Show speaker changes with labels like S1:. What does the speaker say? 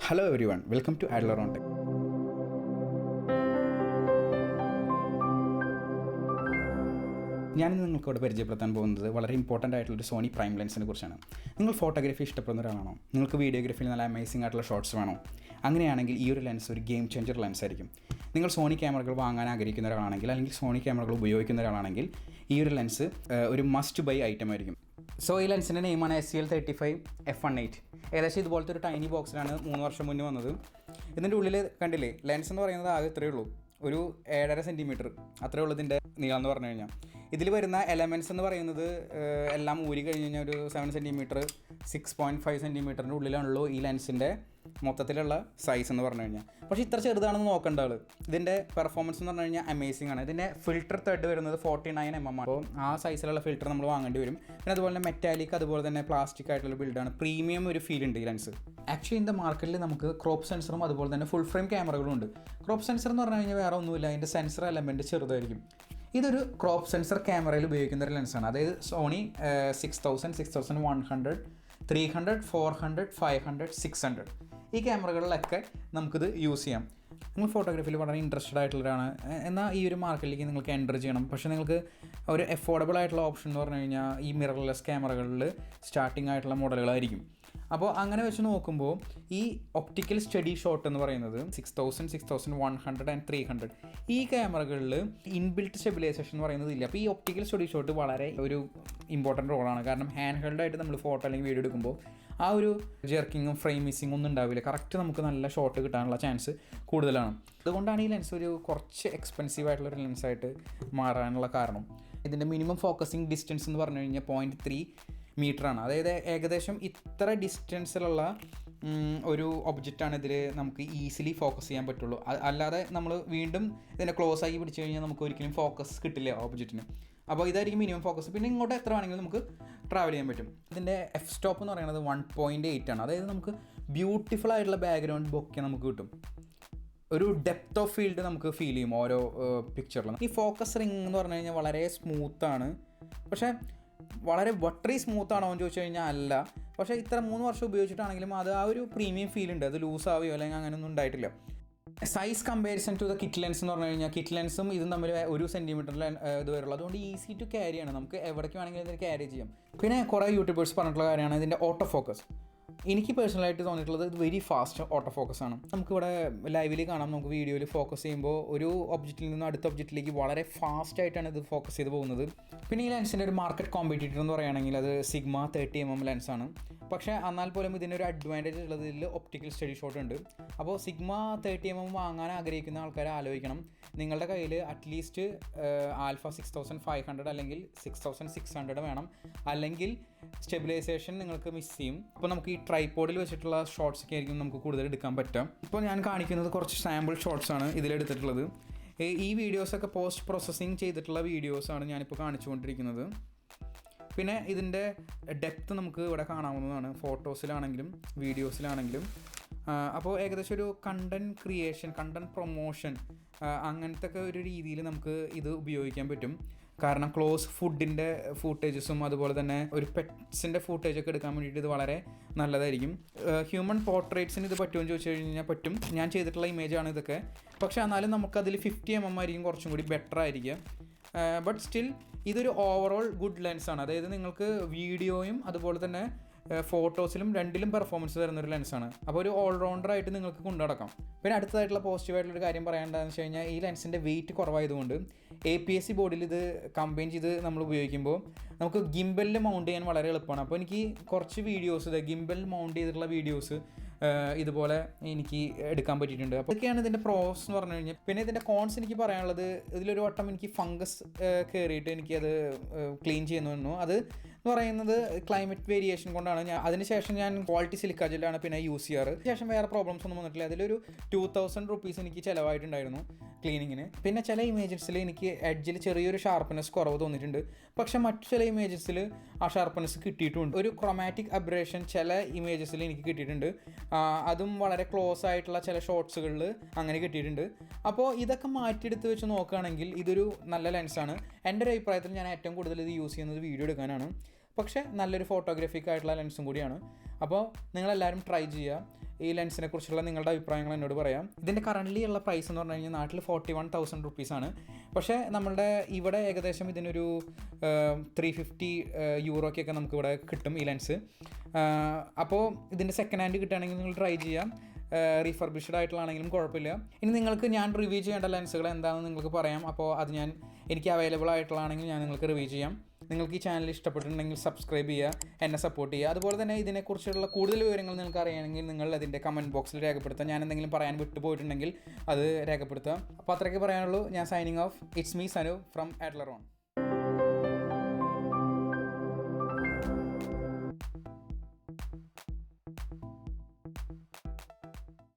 S1: Hello everyone, welcome to Adleron Tech. ഞാൻ നിങ്ങൾക്കിവിടെ പരിചയപ്പെടുത്താൻ പോകുന്നത് വളരെ ഇമ്പോർട്ടൻ്റ് ആയിട്ടുള്ളൊരു സോണി പ്രൈം ലെൻസിനെ കുറിച്ചാണ്. നിങ്ങൾ ഫോട്ടോഗ്രാഫി ഇഷ്ടപ്പെടുന്ന ഒരാളാണോ? നിങ്ങൾക്ക് വീഡിയോഗ്രാഫിയിൽ നല്ല അമേസിംഗ് ആയിട്ടുള്ള ഷോട്ട്സ് വേണോ? അങ്ങനെയാണെങ്കിൽ ഈ ഒരു ലെൻസ് ഒരു ഗെയിം ചേഞ്ചർ ലെൻസ് ആയിരിക്കും. നിങ്ങൾ സോണി ക്യാമറകൾ വാങ്ങാൻ ആഗ്രഹിക്കുന്ന ഒരാളാണെങ്കിൽ അല്ലെങ്കിൽ സോണി ക്യാമറകൾ ഉപയോഗിക്കുന്ന ഒരാളാണെങ്കിൽ ഈ ഒരു ലെൻസ് ഒരു മസ്റ്റ് ബൈ ഐറ്റം ആയിരിക്കും. സോ ഈ ലെൻസിൻ്റെ നെയിമാണ് SEL35F18. ഏകദേശം ഇതുപോലത്തെ ഒരു ടൈനി ബോക്സിലാണ് 3 വർഷം മുന്നേ വന്നത്. ഇതിൻ്റെ ഉള്ളിൽ കണ്ടില്ലേ, ലെൻസ് എന്ന് പറയുന്നത് ആകെ ഇത്രയേ ഉള്ളൂ, ഒരു 7.5 സെൻറ്റിമീറ്റർ അത്രയേ ഉള്ളൂ ഇതിൻ്റെ നീളം എന്ന് പറഞ്ഞു കഴിഞ്ഞാൽ. ഇതിൽ വരുന്ന എലമെൻറ്റ്സ് എന്ന് പറയുന്നത് എല്ലാം ഊരി കഴിഞ്ഞ് കഴിഞ്ഞാൽ ഒരു 7 സെൻറ്റിമീറ്റർ 6.5 സെൻറ്റിമീറ്ററിൻ്റെ ഉള്ളിലാണുള്ളൂ ഈ ലെൻസിൻ്റെ മൊത്തത്തിലുള്ള സൈസ് എന്ന് പറഞ്ഞു കഴിഞ്ഞാൽ. പക്ഷേ ഇത്ര ചെറുതാണെന്ന് നോക്കേണ്ട ആൾ. ഇതിൻ്റെ പെർഫോമൻസ് എന്ന് പറഞ്ഞു കഴിഞ്ഞാൽ അമേസിംഗ് ആണ്. ഇതിൻ്റെ ഫിൽറ്റർ ത്രെഡ് വരുന്നത് 49 mm ആണ്. അപ്പോൾ ആ സൈസിലുള്ള ഫിൽറ്റർ നമ്മൾ വാങ്ങേണ്ടി വരും. പിന്നെ അതുപോലെ തന്നെ മെറ്റാലിക് അതുപോലെ തന്നെ പ്ലാസ്റ്റിക് ആയിട്ടുള്ള ബിൽഡാണ്. പ്രീമിയം ഒരു ഫീൽ ഉണ്ട് ഈ ലെൻസ്. ആക്ച്വലി ഇതിൻ്റെ മാർക്കറ്റിൽ നമുക്ക് ക്രോപ്പ് സെൻസറും അതുപോലെ തന്നെ ഫുൾ ഫ്രെയിം ക്യാമറകളും ഉണ്ട്. ക്രോപ്പ് സെൻസർ എന്ന് പറഞ്ഞു കഴിഞ്ഞാൽ വേറെ ഒന്നുമില്ല, അതിൻ്റെ സെൻസർ എലമെൻറ്റ് ചെറുതായിരിക്കും. ഇതൊരു ക്രോപ്പ് സെൻസർ ക്യാമറയിൽ ഉപയോഗിക്കുന്ന ഒരു ലെൻസാണ്. അതായത് സോണി 6000, 6100, 300, 400, 500, 600 ഈ ക്യാമറകളിലൊക്കെ നമുക്കിത് യൂസ് ചെയ്യാം. നിങ്ങൾ ഫോട്ടോഗ്രാഫിയിൽ വളരെ ഇൻട്രസ്റ്റഡ് ആയിട്ടുള്ളവരാണ് എന്നാൽ ഈ ഒരു മാർക്കറ്റിലേക്ക് നിങ്ങൾക്ക് എൻ്റർ ചെയ്യണം. പക്ഷേ നിങ്ങൾക്ക് ഒരു അഫോർഡബിൾ ആയിട്ടുള്ള ഓപ്ഷൻ എന്ന് പറഞ്ഞു കഴിഞ്ഞാൽ ഈ മിറർലെസ് ക്യാമറകളിൽ സ്റ്റാർട്ടിംഗ് ആയിട്ടുള്ള മോഡലുകളായിരിക്കും. അപ്പോൾ അങ്ങനെ വെച്ച് നോക്കുമ്പോൾ ഈ ഒപ്റ്റിക്കൽ സ്റ്റഡി ഷോട്ട് എന്ന് പറയുന്നത് 6000, 6100 ആൻഡ് 300 ഈ ക്യാമറകളിൽ ഇൻബിൽറ്റ് സ്റ്റെബിലൈസേഷൻ എന്ന് പറയുന്നത് ഇല്ല. അപ്പോൾ ഈ ഒപ്റ്റിക്കൽ സ്റ്റഡി ഷോട്ട് വളരെ ഒരു ഇമ്പോർട്ടൻറ്റ് റോളാണ്. കാരണം ഹാൻഡ് ഹെൽഡായിട്ട് നമ്മൾ ഫോട്ടോ അല്ലെങ്കിൽ വീഡിയോ എടുക്കുമ്പോൾ ആ ഒരു ജെർക്കിങ്ങും ഫ്രെയിം മിസ്സിങ്ങും ഒന്നും ഉണ്ടാവില്ല. കറക്റ്റ് നമുക്ക് നല്ല ഷോട്ട് കിട്ടാനുള്ള ചാൻസ് കൂടുതലാണ്. അതുകൊണ്ടാണ് ഈ ലെൻസ് ഒരു കുറച്ച് എക്സ്പെൻസീവ് ആയിട്ടുള്ളൊരു ലെൻസായിട്ട് മാറാനുള്ള കാരണം. ഇതിൻ്റെ മിനിമം ഫോക്കസിങ് ഡിസ്റ്റൻസ് എന്ന് പറഞ്ഞു കഴിഞ്ഞാൽ 0.3 മീറ്ററാണ്. അതായത് ഏകദേശം ഇത്ര ഡിസ്റ്റൻസിലുള്ള ഒരു ഒബ്ജക്റ്റാണ് ഇതിൽ നമുക്ക് ഈസിലി ഫോക്കസ് ചെയ്യാൻ പറ്റുള്ളൂ. അല്ലാതെ നമ്മൾ വീണ്ടും ഇതിനെ ക്ലോസ് ആക്കി പിടിച്ചു കഴിഞ്ഞാൽ നമുക്ക് ഒരിക്കലും ഫോക്കസ് കിട്ടില്ല ഒബ്ജക്റ്റിന്. അപ്പോൾ ഇതായിരിക്കും മിനിമം ഫോക്കസ്. പിന്നെ ഇങ്ങോട്ട് എത്ര വേണമെങ്കിലും നമുക്ക് ട്രാവൽ ചെയ്യാൻ പറ്റും. ഇതിൻ്റെ എഫ് സ്റ്റോപ്പ് എന്ന് പറയുന്നത് 1.8 ആണ്. അതായത് നമുക്ക് ബ്യൂട്ടിഫുൾ ആയിട്ടുള്ള ബാക്ക്ഗ്രൗണ്ട് ബൊക്കെ നമുക്ക് കിട്ടും. ഒരു ഡെപ്ത് ഓഫ് ഫീൽഡ് നമുക്ക് ഫീൽ ചെയ്യും ഓരോ പിക്ചറിലും. ഈ ഫോക്കസ് റിംഗ് എന്ന് പറഞ്ഞു കഴിഞ്ഞാൽ വളരെ സ്മൂത്താണ്. പക്ഷേ വളരെ ബട്ടറി സ്മൂത്താണോ എന്ന് ചോദിച്ചു കഴിഞ്ഞാൽ അല്ല. പക്ഷേ ഇത്ര 3 വർഷം ഉപയോഗിച്ചിട്ടാണെങ്കിലും അത് ആ ഒരു പ്രീമിയം ഫീൽ ഉണ്ട്. അത് ലൂസ് ആവുകയോ അല്ലെങ്കിൽ അങ്ങനെയൊന്നും ഉണ്ടായിട്ടില്ല. Size comparison to the kit lens എന്ന് പറഞ്ഞു കഴിഞ്ഞാൽ കിറ്റ് ലെൻസും ഇതും തമ്മിൽ 1 സെൻറ്റിമീറ്ററിൽ ഇത് വരുള്ളൂ. അതുകൊണ്ട് ഈസി ടു ക്യാരി ആണ്, നമുക്ക് എവിടേക്ക് വേണമെങ്കിലും ഇതിന് ക്യാരി ചെയ്യാം. പിന്നെ കുറേ യൂട്യൂബേഴ്സ് പറഞ്ഞിട്ടുള്ള കാര്യമാണ് ഇതിൻ്റെ ഓട്ടോ ഫോക്കസ്. എനിക്ക് പേഴ്സണലായിട്ട് തോന്നിയിട്ടുള്ളത് ഇത് വെരി ഫാസ്റ്റ് ഓട്ടോ ഫോക്കസ് ആണ്. നമുക്കിവിടെ ലൈവിൽ കാണാം, നമുക്ക് വീഡിയോയിൽ ഫോക്കസ് ചെയ്യുമ്പോൾ ഒരു ഒബ്ജക്റ്റിൽ നിന്ന് അടുത്ത ഒബ്ജക്റ്റിലേക്ക് വളരെ ഫാസ്റ്റ് ആയിട്ടാണ് ഇത് ഫോക്കസ് ചെയ്ത് പോകുന്നത്. പിന്നെ ഈ ലെൻസിൻ്റെ ഒരു മാർക്കറ്റ് കോമ്പറ്റീറ്റർ എന്ന് പറയുകയാണെങ്കിൽ അത് സിഗ്മ 30mm ലെൻസാണ്. പക്ഷേ എന്നാൽ പോലും ഇതിനൊരു അഡ്വാൻറ്റേജ് ഉള്ളത് ഇതിൽ ഒപ്റ്റിക്കൽ സ്റ്റഡി ഷോട്ട് ഉണ്ട്. അപ്പോൾ സിഗ്മ 30mm വാങ്ങാൻ ആഗ്രഹിക്കുന്ന ആൾക്കാരെ ആലോചിക്കണം. നിങ്ങളുടെ കയ്യിൽ അറ്റ്ലീസ്റ്റ് ആൽഫ 6500 അല്ലെങ്കിൽ 6600 വേണം. അല്ലെങ്കിൽ സ്റ്റെബിലൈസേഷൻ നിങ്ങൾക്ക് മിസ് ചെയ്യും. അപ്പോൾ നമുക്ക് ഈ ട്രൈപോഡിൽ വെച്ചിട്ടുള്ള ഷോട്ട്സ് ഒക്കെ ആയിരിക്കും നമുക്ക് കൂടുതൽ എടുക്കാൻ പറ്റാം. ഇപ്പോൾ ഞാൻ കാണിക്കുന്നത് കുറച്ച് സാമ്പിൾ ഷോട്ട്സ് ആണ് ഇതിലെടുത്തിട്ടുള്ളത്. ഈ വീഡിയോസൊക്കെ പോസ്റ്റ് പ്രോസസ്സിങ് ചെയ്തിട്ടുള്ള വീഡിയോസാണ് ഞാനിപ്പോൾ കാണിച്ചുകൊണ്ടിരിക്കുന്നത്. പിന്നെ ഇതിൻ്റെ ഡെപ്ത്ത് നമുക്ക് ഇവിടെ കാണാവുന്നതാണ്, ഫോട്ടോസിലാണെങ്കിലും വീഡിയോസിലാണെങ്കിലും. അപ്പോൾ ഏകദേശം ഒരു കണ്ടൻറ് ക്രിയേഷൻ, കണ്ടൻറ് പ്രൊമോഷൻ അങ്ങനത്തെ ഒക്കെ ഒരു രീതിയിൽ നമുക്ക് ഇത് ഉപയോഗിക്കാൻ പറ്റും. കാരണം ക്ലോസ് ഫുഡിൻ്റെ ഫൂട്ടേജസും അതുപോലെ തന്നെ ഒരു പെറ്റ്സിൻ്റെ ഫൂട്ടേജൊക്കെ എടുക്കാൻ വേണ്ടിയിട്ട് ഇത് വളരെ നല്ലതായിരിക്കും. ഹ്യൂമൻ പോർട്രേറ്റ്സിന് ഇത് പറ്റുമെന്ന് ചോദിച്ചു കഴിഞ്ഞാൽ പറ്റും. ഞാൻ ചെയ്തിട്ടുള്ള ഇമേജാണ് ഇതൊക്കെ. പക്ഷേ എന്നാലും നമുക്കതിൽ 50 mm ആയിരിക്കും കുറച്ചും കൂടി ബെറ്റർ ആയിരിക്കുക. ബട്ട് സ്റ്റിൽ ഇതൊരു ഓവറോൾ ഗുഡ് ലെൻസാണ്. അതായത് നിങ്ങൾക്ക് വീഡിയോയും അതുപോലെ തന്നെ ഫോട്ടോസിലും രണ്ടിലും പെർഫോമൻസ് തരുന്നൊരു ലെൻസാണ്. അപ്പോൾ ഒരു ഓൾറൗണ്ടറായിട്ട് നിങ്ങൾക്ക് കൊണ്ടുനടക്കാം. പിന്നെ അടുത്തതായിട്ടുള്ള പോസിറ്റീവായിട്ടുള്ളൊരു കാര്യം പറയേണ്ടതെന്ന് വെച്ച് കഴിഞ്ഞാൽ ഈ ലെൻസിൻ്റെ വെയിറ്റ് കുറവായതുകൊണ്ട് APSC ബോർഡിൽ ഇത് കമ്പൈൻ ചെയ്ത് നമ്മൾ ഉപയോഗിക്കുമ്പോൾ നമുക്ക് ഗിംബലിൽ മൗണ്ട് ചെയ്യാൻ വളരെ എളുപ്പമാണ്. അപ്പോൾ എനിക്ക് കുറച്ച് വീഡിയോസ് ഗിംബലിൽ മൗണ്ട് ചെയ്തിട്ടുള്ള വീഡിയോസ് ഇതുപോലെ എനിക്ക് എടുക്കാൻ പറ്റിയിട്ടുണ്ട്. അപ്പോൾ ഇതൊക്കെയാണ് ഇതിൻ്റെ പ്രോസ് എന്ന് പറഞ്ഞു കഴിഞ്ഞാൽ. പിന്നെ ഇതിൻ്റെ കോൺസ് എനിക്ക് പറയാനുള്ളത്, ഇതിലൊരു വട്ടം എനിക്ക് ഫംഗസ് കയറിയിട്ട് എനിക്കത് ക്ലീൻ ചെയ്യുന്നു വന്നു. അത് എന്ന് പറയുന്നത് ക്ലൈമറ്റ് വേരിയേഷൻ കൊണ്ടാണ്. അതിനുശേഷം ഞാൻ ക്വാളിറ്റി സിലിക്ക ജെല്ലാണ് പിന്നെ യൂസ് ചെയ്യാറ്. ശേഷം വേറെ പ്രോബ്ലംസ് ഒന്നും വന്നിട്ടില്ല. അതിലൊരു 2000 rupees എനിക്ക് ചിലവായിട്ടുണ്ടായിരുന്നു ക്ലീനിങ്ങിന്. പിന്നെ ചില ഇമേജസിൽ എനിക്ക് എഡ്ജിൽ ചെറിയൊരു ഷാർപ്പ്നെസ് കുറവ് തോന്നിയിട്ടുണ്ട്. പക്ഷേ മറ്റു ചില ഇമേജസിൽ ആ ഷാർപ്പ്നെസ് കിട്ടിയിട്ടുണ്ട്. ഒരു ക്രോമാറ്റിക് അബ്രേഷൻ ചില ഇമേജസിൽ എനിക്ക് കിട്ടിയിട്ടുണ്ട്. അതും വളരെ ക്ലോസ് ആയിട്ടുള്ള ചില ഷോട്ട്സുകളിൽ അങ്ങനെ കിട്ടിയിട്ടുണ്ട്. അപ്പോൾ ഇതൊക്കെ മാറ്റിയെടുത്ത് വെച്ച് നോക്കുകയാണെങ്കിൽ ഇതൊരു നല്ല ലെൻസാണ്. എൻ്റെ ഒരു അഭിപ്രായത്തിൽ ഞാൻ ഏറ്റവും കൂടുതൽ ഇത് യൂസ് ചെയ്യുന്നത് വീഡിയോ എടുക്കാനാണ്. പക്ഷേ നല്ലൊരു ഫോട്ടോഗ്രാഫിക് ആയിട്ടുള്ള ലെൻസും കൂടിയാണ്. അപ്പോൾ നിങ്ങളെല്ലാവരും ട്രൈ ചെയ്യുക. ഈ ലെൻസിനെ കുറിച്ചുള്ള നിങ്ങളുടെ അഭിപ്രായങ്ങൾ എന്നോട് പറയാം. ഇതിൻ്റെ കറൻ്റ്ലി ഉള്ള പ്രൈസ് എന്ന് പറഞ്ഞു കഴിഞ്ഞാൽ നാട്ടിൽ 41,000 റുപ്പീസാണ്. പക്ഷേ നമ്മളുടെ ഇവിടെ ഏകദേശം ഇതിനൊരു 350 യൂറോയ്ക്കൊക്കെ നമുക്കിവിടെ കിട്ടും ഈ ലെൻസ്. അപ്പോൾ ഇതിൻ്റെ സെക്കൻഡ് ഹാൻഡ് കിട്ടുകയാണെങ്കിൽ നിങ്ങൾ ട്രൈ ചെയ്യാം. റീഫർബിഷ്ഡ് ആയിട്ടുള്ളതാണെങ്കിലും കുഴപ്പമില്ല. ഇനി നിങ്ങൾക്ക് ഞാൻ റിവ്യൂ ചെയ്യേണ്ട ലെൻസുകൾ എന്താണെന്ന് നിങ്ങൾക്ക് പറയാം. അപ്പോൾ അത് എനിക്ക് അവൈലബിൾ ആയിട്ടുള്ളതാണെങ്കിൽ ഞാൻ നിങ്ങൾക്ക് റിവ്യൂ ചെയ്യാം. നിങ്ങൾക്ക് ഈ ചാനൽ ഇഷ്ടപ്പെട്ടിട്ടുണ്ടെങ്കിൽ സബ്സ്ക്രൈബ് ചെയ്യുക, എന്നെ സപ്പോർട്ട് ചെയ്യുക. അതുപോലെ തന്നെ ഇതിനെക്കുറിച്ചുള്ള കൂടുതൽ വിവരങ്ങൾ നിങ്ങൾക്ക് അറിയണമെങ്കിൽ നിങ്ങൾ അതിൻ്റെ കമൻറ്റ് ബോക്സിൽ രേഖപ്പെടുത്തുക. ഞാൻ എന്തെങ്കിലും പറയാൻ വിട്ടുപോയിട്ടുണ്ടെങ്കിൽ അത് രേഖപ്പെടുത്തുക. അപ്പോൾ അത്രയ്ക്ക് പറയാനുള്ളൂ. ഞാൻ signing off. It's me Sanu from Adleron.